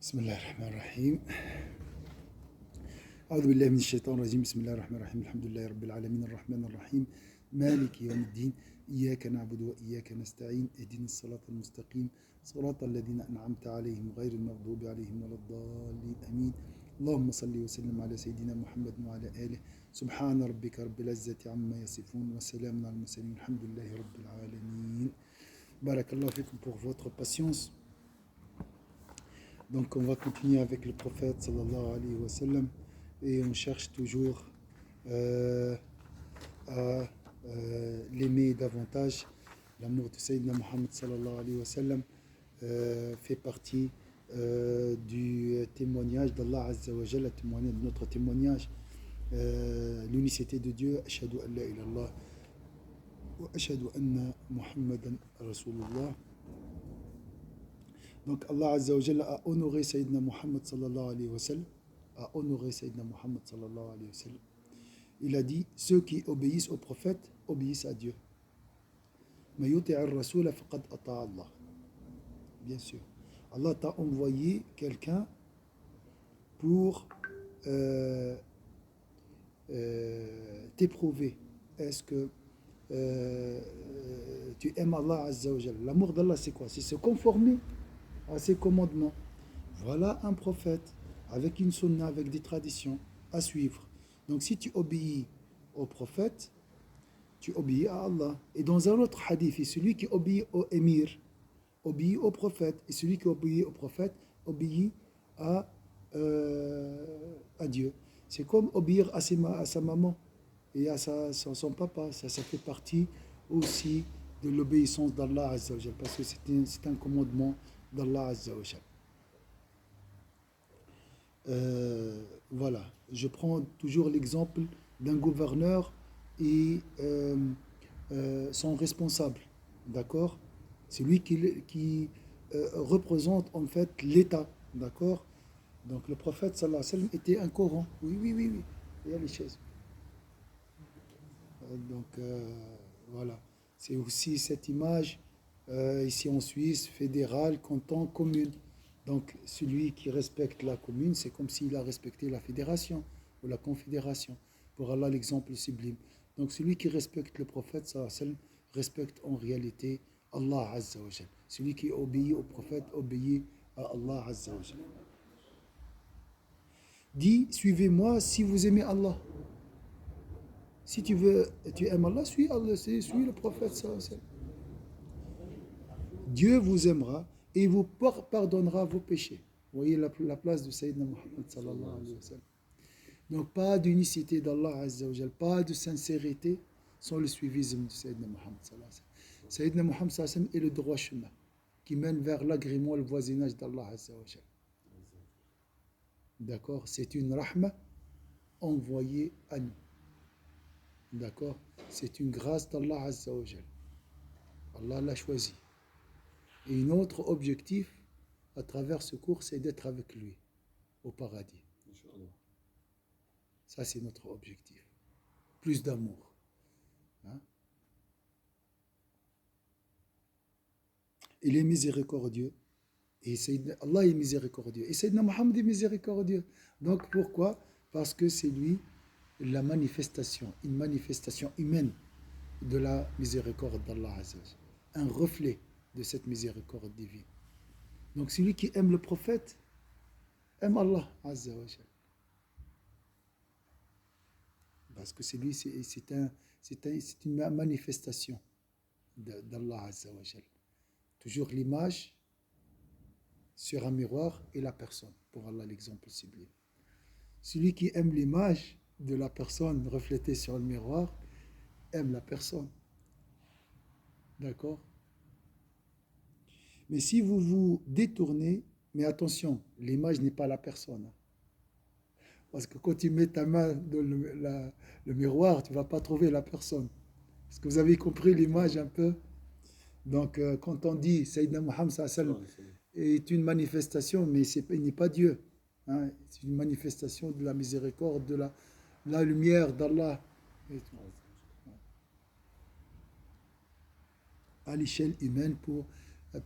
بسم الله الرحمن الرحيم. أعوذ بالله من الشيطان الرجيم. بسم الله الرحمن الرحيم. الحمد لله رب العالمين الرحمن الرحيم مالك يوم الدين إياك نعبد وإياك نستعين اهدنا الصراط المستقيم صراط الذين أنعمت عليهم غير المغضوب عليهم ولا الضالين آمين. اللهم صل وسلم على سيدنا محمد وعلى آله. سبحان ربك رب العزة عما يصفون وسلام على المرسلين الحمد لله رب العالمين. بارك الله فيكم pour votre patience. Donc on va continuer avec le prophète sallallahu alayhi wa sallam et on cherche toujours à l'aimer davantage. L'amour de Sayyidina Muhammad sallallahu alayhi wa sallam fait partie du témoignage d'Allah Azza wa Jalla, témoigner de notre témoignage, l'unicité de Dieu. Ashhadu an la ilaha illallah wa ashhadu anna Muhammadan Rasulullah. Donc Allah Azza wa Jalla a honoré Sayyidina Muhammad sallallahu alayhi wa sallam, a honoré Sayyidina Muhammad sallallahu alayhi wa sallam. Il a dit, ceux qui obéissent au prophète obéissent à Dieu. Ma yuti'i ar-rasul faqad ata'a Allah. Bien sûr. Allah t'a envoyé quelqu'un pour t'éprouver. Est-ce que tu aimes Allah Azza wa Jalla? L'amour d'Allah, c'est quoi? C'est se conformer à ses commandements. Voilà un prophète avec une sunna, avec des traditions à suivre. Donc si tu obéis au prophète, tu obéis à Allah. Et dans un autre hadith, celui qui obéit au émir obéit au prophète, et celui qui obéit au prophète obéit à Dieu. C'est comme obéir à sa maman et à son papa. Ça fait partie aussi de l'obéissance d'Allah Azza wa Jal, parce que c'est un commandement d'Allah Azza wa Jal. Voilà, je prends toujours l'exemple d'un gouverneur et son responsable, d'accord? C'est lui qui représente en fait l'État, d'accord? Donc le prophète sallallahu alayhi wa sallam était un Coran. Oui, il y a les chaises. Voilà, c'est aussi cette image ici en Suisse, fédérale, canton, commune. Donc celui qui respecte la commune, c'est comme s'il a respecté la fédération ou la confédération. Pour Allah, l'exemple sublime. Donc celui qui respecte le prophète sallallahu alayhi wa sallam respecte en réalité Allah Azza wa Jal. Celui qui obéit au prophète obéit à Allah Azza wa Jal. Dis, suivez-moi si vous aimez Allah. Si tu aimes Allah, suis le prophète sallallahu alayhi wa sallam. Dieu vous aimera et vous pardonnera vos péchés. Vous voyez la place de Sayyidina Muhammad sallallahu alayhi wa sallam. Donc pas d'unicité d'Allah Azza wa Jal, pas de sincérité sans le suivisme de Sayyidina Muhammad sallallahu alayhi wa sallam. Sayyidina Muhammad sallallahu alayhi wa sallam est le droit chemin qui mène vers l'agrément, le voisinage d'Allah Azza wa Jal. D'accord? C'est une rahma envoyée à nous. D'accord? C'est une grâce d'Allah Azza wa Jal. Allah l'a choisi. Et notre objectif à travers ce cours, c'est d'être avec lui au paradis. Ça, c'est notre objectif. Plus d'amour. Hein? Il est miséricordieux. Et Allah est miséricordieux. Et Sayyidina Muhammad est miséricordieux. Donc pourquoi? Parce que c'est lui la manifestation, une manifestation humaine de la miséricorde d'Allah Azza wa Jal. Un reflet de cette miséricorde divine. Donc celui qui aime le prophète aime Allah Azza wa Jal. Parce que c'est une manifestation d'Allah Azza wa Jal. Toujours l'image sur un miroir et la personne. Pour Allah, l'exemple sublime. Celui qui aime l'image de la personne reflétée sur le miroir aime la personne. D'accord? Mais si vous vous détournez, mais attention, l'image n'est pas la personne. Parce que quand tu mets ta main dans le miroir, tu ne vas pas trouver la personne. Est-ce que vous avez compris l'image un peu? Donc, quand on dit Sayyidina Muhammad sallallahu alayhi wa sallam est une manifestation, mais il n'est pas Dieu. Hein? C'est une manifestation de la miséricorde, de la lumière d'Allah. À l'échelle humaine,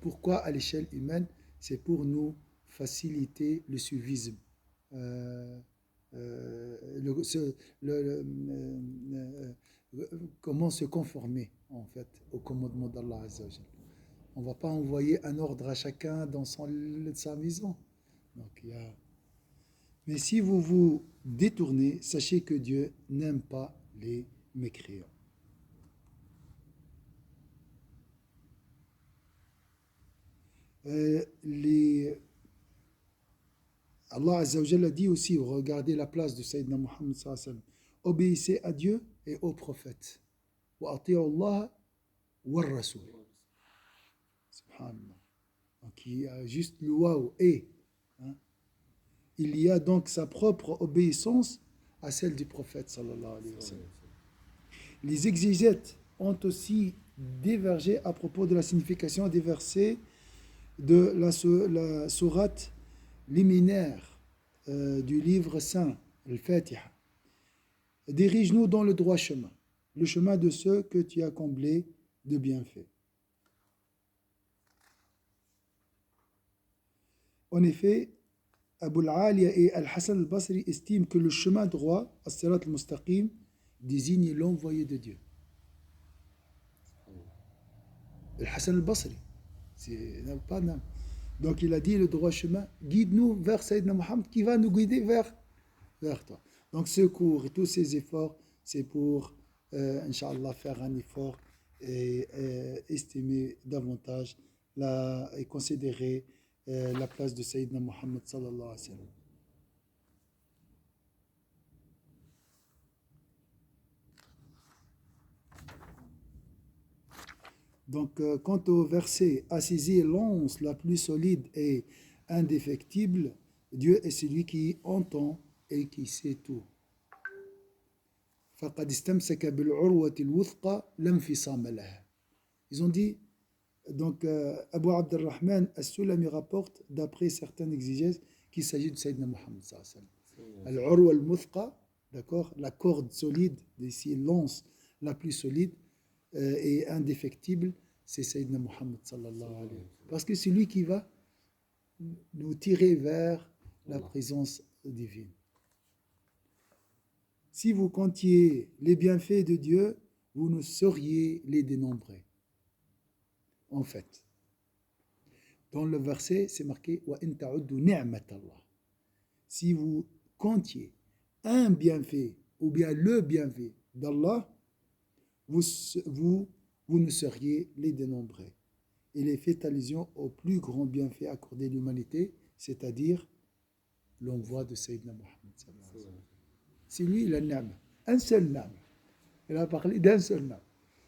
pourquoi à l'échelle humaine? C'est pour nous faciliter le suivisme. Euh, comment se conformer en fait au commandement d'Allah Azza wa Jal. On ne va pas envoyer un ordre à chacun dans sa maison. Donc, mais si vous vous détournez, sachez que Dieu n'aime pas les mécréants. Allah Azza wa Jalla dit aussi, regardez la place de Sayyidina Muhammad sallallahu alayhi wa sallam, obéissez à Dieu et aux prophètes. Wa ati'u Allah wa rasoul. Subhanallah. Donc il y a juste le waouh et. Hein. Il y a donc sa propre obéissance à celle du prophète sallallahu alayhi wa sallam. Les exégètes ont aussi divergé à propos de la signification des versets de la sourate liminaire du livre saint, Al-Fatiha. Dirige-nous dans le droit chemin, le chemin de ceux que tu as comblés de bienfaits. En effet, Abu al-Aliya et Al-Hassan al-Basri estiment que le chemin droit, as-Sirat al-Mustaqim, désigne l'envoyé de Dieu. Al-Hassan al-Basri, c'est pas non. Donc il a dit le droit chemin, guide-nous vers Sayyidina Muhammad qui va nous guider vers toi. Donc ce cours et tous ces efforts, c'est pour, Inch'Allah, faire un effort et estimer davantage et considérer la place de Sayyidina Muhammad sallallahu alayhi wa sallam. Donc, quant au verset, à saisir l'once la plus solide et indéfectible, Dieu est celui qui entend et qui sait tout. فَقَدْ اسْتَمْسَكَ بِالْعُرْوَةِ الْوُثْقَى لَا انْفِصَامَ لَهَا. Ils ont dit, donc Abu Abdurrahman as-Sulami rapporte, d'après certains exégèses, qu'il s'agit de Sayyidina Muhammad sallallahu alayhi wa sallam. Al-Urwa al-Muthqa, d'accord, la corde solide, ici l'once la plus solide et indéfectible, c'est Sayyidina Muhammad sallallahu alayhi wa sallam. Parce que c'est lui qui va nous tirer vers la présence divine. Si vous comptiez les bienfaits de Dieu, vous ne sauriez les dénombrer. En fait, dans le verset, c'est marqué wa in ta'uddu ni'matallah. Si vous comptiez un bienfait ou bien le bienfait d'Allah, vous ne sauriez les dénombrer. Il est fait allusion au plus grand bienfait accordé à l'humanité, c'est-à-dire l'envoi de Sayyidina Muhammad. C'est lui la ni'ma, un seul ni'ma. Il a parlé d'un seul ni'ma.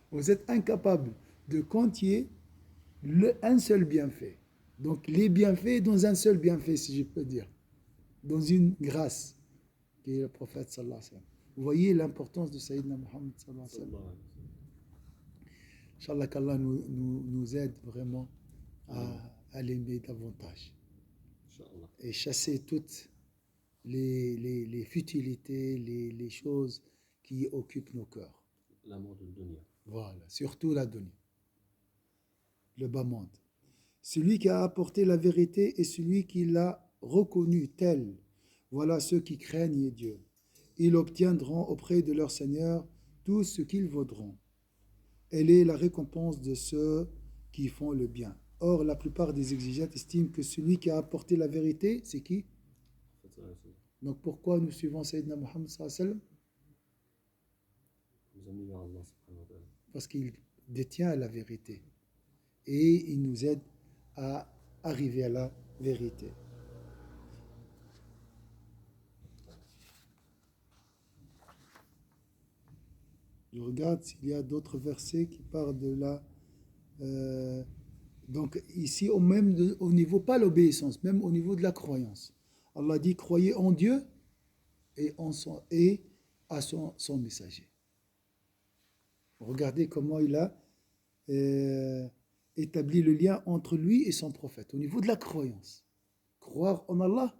Vous êtes incapable de compter un seul bienfait. Donc les bienfaits dans un seul bienfait, si je peux dire, dans une grâce qui est le prophète sallallahu alayhi wa sallam. Vous voyez l'importance de Sayyidina Muhammad sallallahu alayhi wa sallam. Inch'Allah qu'Allah nous aide vraiment à l'aimer davantage. Et chasser toutes les futilités, les choses qui occupent nos cœurs. L'amour de dunya. Voilà, surtout la dunya. Le bas monde. Celui qui a apporté la vérité et celui qui l'a reconnu tel. Voilà ceux qui craignent Dieu. Ils obtiendront auprès de leur Seigneur tout ce qu'ils vaudront. Elle est la récompense de ceux qui font le bien. Or, la plupart des exégètes estiment que celui qui a apporté la vérité, c'est qui? Donc pourquoi nous suivons Sayyidina Muhammad sallallahu alayhi wa sallam? Parce qu'il détient la vérité et il nous aide à arriver à la vérité. Je regarde s'il y a d'autres versets qui parlent de la... donc ici, au niveau, pas l'obéissance, même au niveau de la croyance. Allah dit, croyez en Dieu et à son messager. Regardez comment il a établi le lien entre lui et son prophète, au niveau de la croyance. Croire en Allah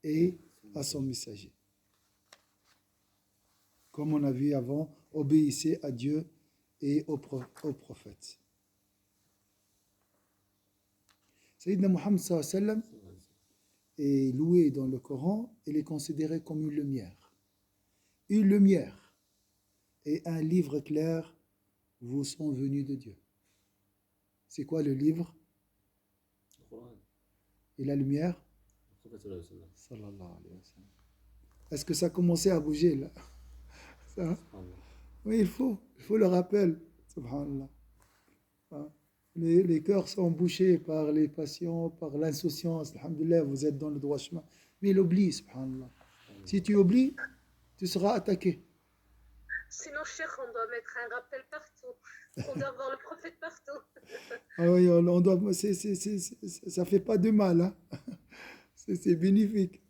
et à son messager. Comme on a vu avant, obéissez à Dieu et au prophète. Sayyidina Muhammad sallallahu alayhi wa sallam, est louée dans le Coran, elle est considérée comme une lumière. Une lumière et un livre clair vous sont venus de Dieu. C'est quoi le livre et la lumière? Sallallahu alayhi wa sallam. Est-ce que ça a commencé à bouger là? Ça? Oui, il faut le rappel. Subhanallah. Les cœurs sont bouchés par les passions, par l'insouciance. Alhamdulillah, vous êtes dans le droit chemin. Mais il oublie, subhanallah. Si tu oublies, tu seras attaqué. Sinon, Cheikh, on doit mettre un rappel partout. On doit voir le prophète partout. Ah oui, on doit, ça fait pas de mal. Hein? C'est bénéfique.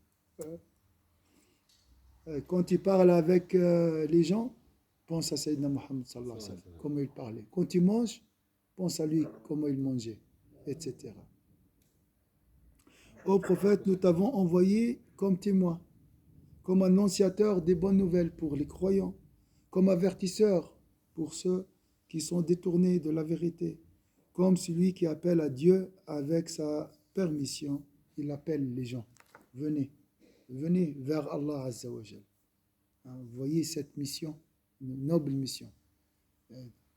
Quand tu parles avec les gens, pense à Sayyidina Muhammad sallallahu alayhi wa sallam, comment il parlait. Quand tu manges, pense à lui, comment il mangeait, etc. Ô prophète, nous t'avons envoyé comme témoin, comme annonciateur des bonnes nouvelles pour les croyants, comme avertisseur pour ceux qui sont détournés de la vérité, comme celui qui appelle à Dieu avec sa permission. Il appelle les gens. Venez, venez vers Allah Azza wa Jal. Vous voyez cette mission, une noble mission.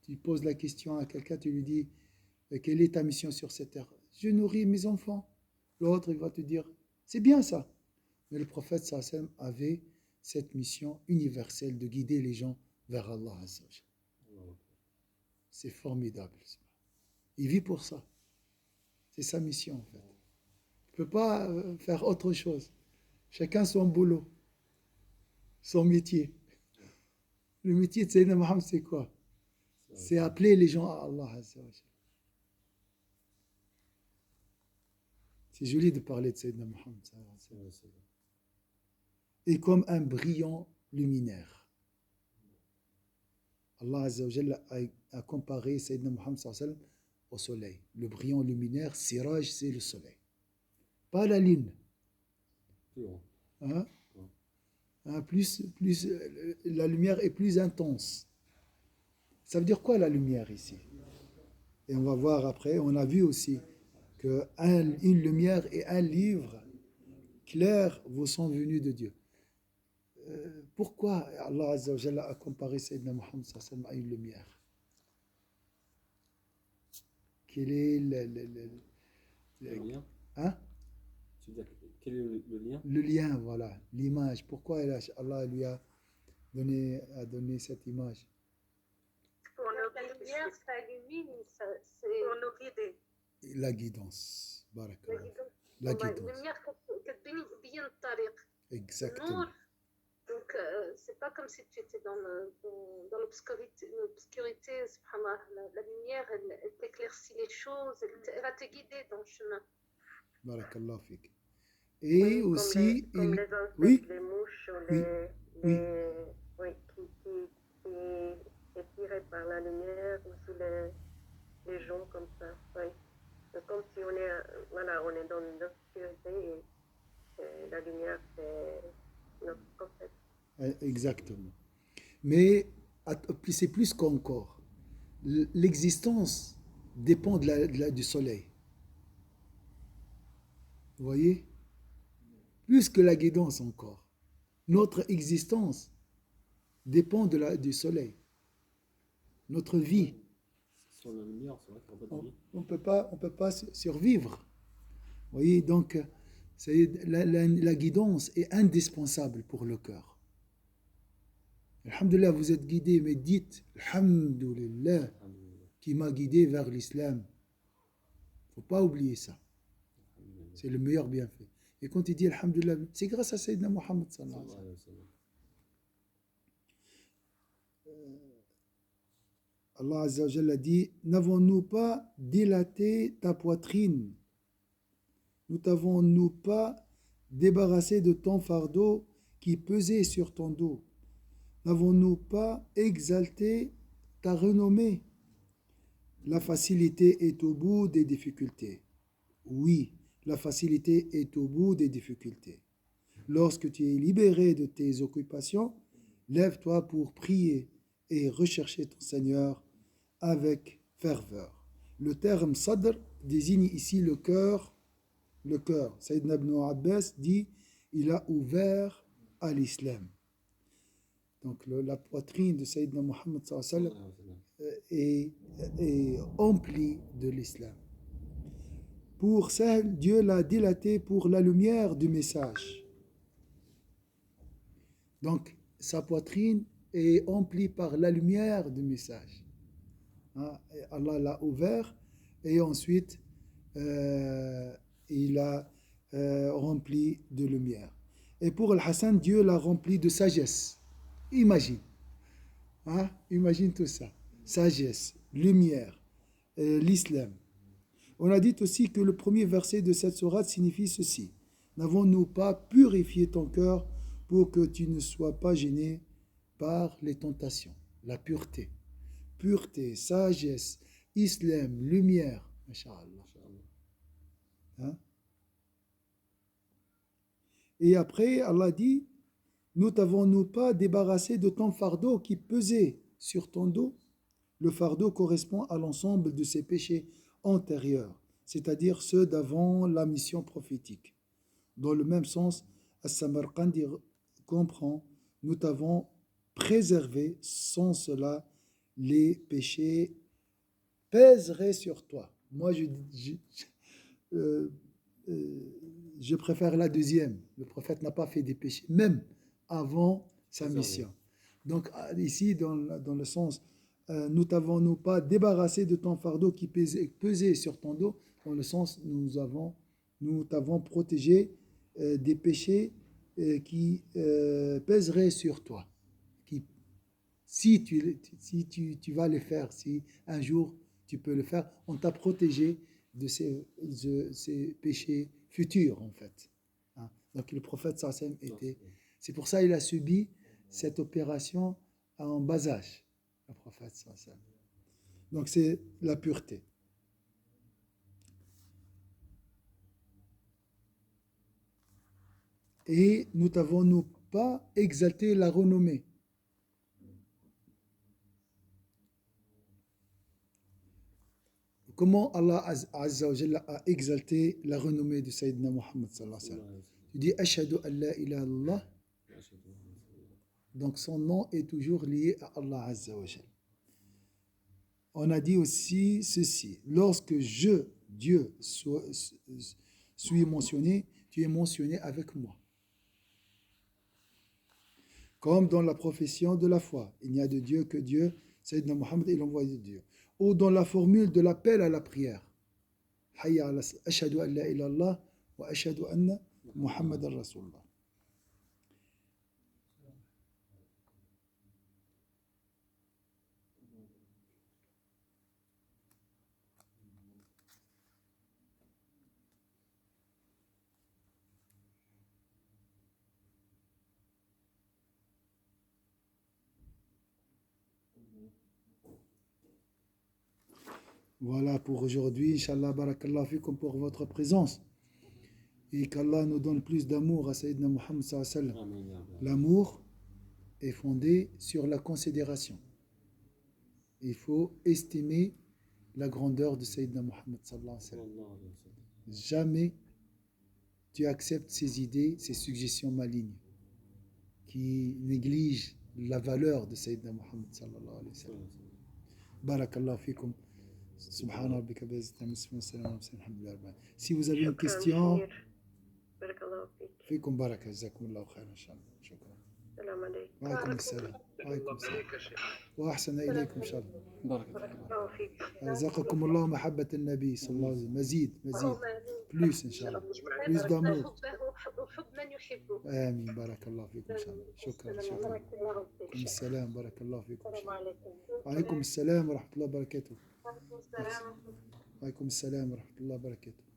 Tu poses la question à quelqu'un, tu lui dis quelle est ta mission sur cette terre? Je nourris mes enfants. L'autre, il va te dire c'est bien ça. Mais le prophète sallam avait cette mission universelle de guider les gens vers Allah Azza wa Jal. C'est formidable. Il vit pour ça. C'est sa mission en fait. Il ne peut pas faire autre chose. Chacun son boulot, son métier. Le métier de Sayyidina Muhammad, c'est quoi? C'est appeler les gens à Allah Azza wa Jal. C'est joli de parler de Sayyidina Muhammad. Et comme un brillant luminaire. Allah Azza wa Jal a comparé Sayyidina Muhammad au soleil. Le brillant luminaire, Siraj, c'est le soleil. Pas la lune. Hein? Plus, la lumière est plus intense. Ça veut dire quoi la lumière ici? Et on va voir après, on a vu aussi qu'une lumière et un livre clair vous sont venus de Dieu. Pourquoi Allah Azza wa Jalla a comparé Sayyidina Muhammad à une lumière? Quel est le lien? Hein? Tu veux dire, quel est le lien? Le lien, voilà, l'image. Pourquoi Allah lui a donné cette image? Pour la lumière, ça illumine, c'est pour nous guider. La guidance. Barakallah. La lumière qui bien le tariq. Exactement. Donc, c'est pas comme si tu étais dans l'obscurité, subhanallah. La lumière, elle t'éclaircit les choses, elle va te guider dans le chemin. Barakallah fik. Et oui, aussi, comme les insectes, oui, les mouches, qui est tiré par la lumière, aussi les gens comme ça. Oui. C'est comme si on est dans l'obscurité et la lumière, c'est notre prophète. Exactement. Mais c'est plus qu'encore. L'existence dépend du soleil. Vous voyez? Plus que la guidance encore. Notre existence dépend du soleil. Notre vie. Sans la lumière, c'est vrai qu'on peut pas de vie. On peut pas survivre. Vous voyez, donc la guidance est indispensable pour le cœur. Alhamdulillah, vous êtes guidé, mais dites Alhamdulillah qui m'a guidé vers l'islam. Il ne faut pas oublier ça. C'est le meilleur bienfait. Et quand il dit Alhamdulillah, c'est grâce à Sayyidina Muhammad sallallahu alayhi wa sallam. Allah Azza wa Jalla dit, n'avons-nous pas dilaté ta poitrine? Ne t'avons-nous pas débarrassé de ton fardeau qui pesait sur ton dos? N'avons-nous pas exalté ta renommée? La facilité est au bout des difficultés. Oui, la facilité est au bout des difficultés. Lorsque tu es libéré de tes occupations, lève-toi pour prier et rechercher ton Seigneur avec ferveur. Le terme sadr désigne ici le cœur le cœur. Sayyidina Ibn Abbas dit il a ouvert à l'islam. Donc la poitrine de Sayyidina Muhammad sallallahu alayhi wa sallam est emplie de l'islam. Pour ça, Dieu l'a dilaté pour la lumière du message. Donc sa poitrine est emplie par la lumière du message. Allah l'a ouvert et ensuite il a rempli de lumière. Et pour Al-Hassan, Dieu l'a rempli de sagesse. Imagine. Imagine tout ça. Sagesse, lumière, l'islam. On a dit aussi que le premier verset de cette sourate signifie ceci. N'avons-nous pas purifié ton cœur pour que tu ne sois pas gêné par les tentations? La pureté. Pureté, sagesse, islam, lumière. Masha'Allah. Et après, Allah dit, ne t'avons-nous pas débarrassé de ton fardeau qui pesait sur ton dos? Le fardeau correspond à l'ensemble de ses péchés antérieurs, c'est-à-dire ceux d'avant la mission prophétique. Dans le même sens, As-Samarqandi comprend, nous t'avons préservé, sans cela, les péchés pèseraient sur toi. Moi, je préfère la deuxième. Le prophète n'a pas fait des péchés, même avant sa mission. Donc ici, dans le sens, nous t'avons pas débarrassé de ton fardeau qui pesait sur ton dos, dans le sens, nous t'avons protégé des péchés qui pèseraient sur toi. Si tu vas les faire, si un jour tu peux le faire, on t'a protégé de ces péchés futurs, en fait. Donc le prophète sallam était... C'est pour ça qu'il a subi cette opération en bas âge, le prophète sallam. Donc c'est la pureté. Et nous t'avons pas exalté la renommée. Comment Allah Azza wa Jalla a exalté la renommée de Sayyidina Muhammad sallallahu alayhi wa sallam? Tu dis Ashhadu an la ilaha illallah. Donc son nom est toujours lié à Allah Azza wa Jalla. On a dit aussi ceci, lorsque Dieu, suis mentionné, tu es mentionné avec moi. Comme dans la profession de la foi, il n'y a de Dieu que Dieu, Sayyidina Muhammad est l'envoyé de Dieu. Ou dans la formule de l'appel à la prière. Hayya ala ashhadu an la ilaha illallah wa ashhadu anna Muhammadan Rasulullah. Voilà pour aujourd'hui. Inch'Allah, barakallah fikum pour votre présence. Et qu'Allah nous donne plus d'amour à Sayyidina Muhammad sallallahu alayhi wa sallam. L'amour est fondé sur la considération. Il faut estimer la grandeur de Sayyidina Muhammad sallallahu alayhi wa sallam. Jamais tu acceptes ses idées, ses suggestions malignes qui négligent la valeur de Sayyidina Muhammad sallallahu alayhi wa sallam. Barakallah fikum. Subhana rabbika bi izzati amma yasifun wa salamun ala al-mursalin walhamdulillahi rabbil alamin. Si vous avez une question, fikum baraka, jazakumullahu khairan inshallah. Shukran. Salam alaykum. Wa alaykum assalam. Wa alaykum assalam. Wa ahsana ilaykum inshallah. Barakallahu fik. رزقكم الله محبة النبي صلى الله عليه وسلم مزيد plus إن شاء الله plus d'amour وحب من يحبه. آمين بارك الله فيكم إن شاء الله شكرا وعليكم السلام بارك الله فيكم وعليكم السلام ورحمة الله وبركاته وعليكم السلام ورحمة الله وبركاته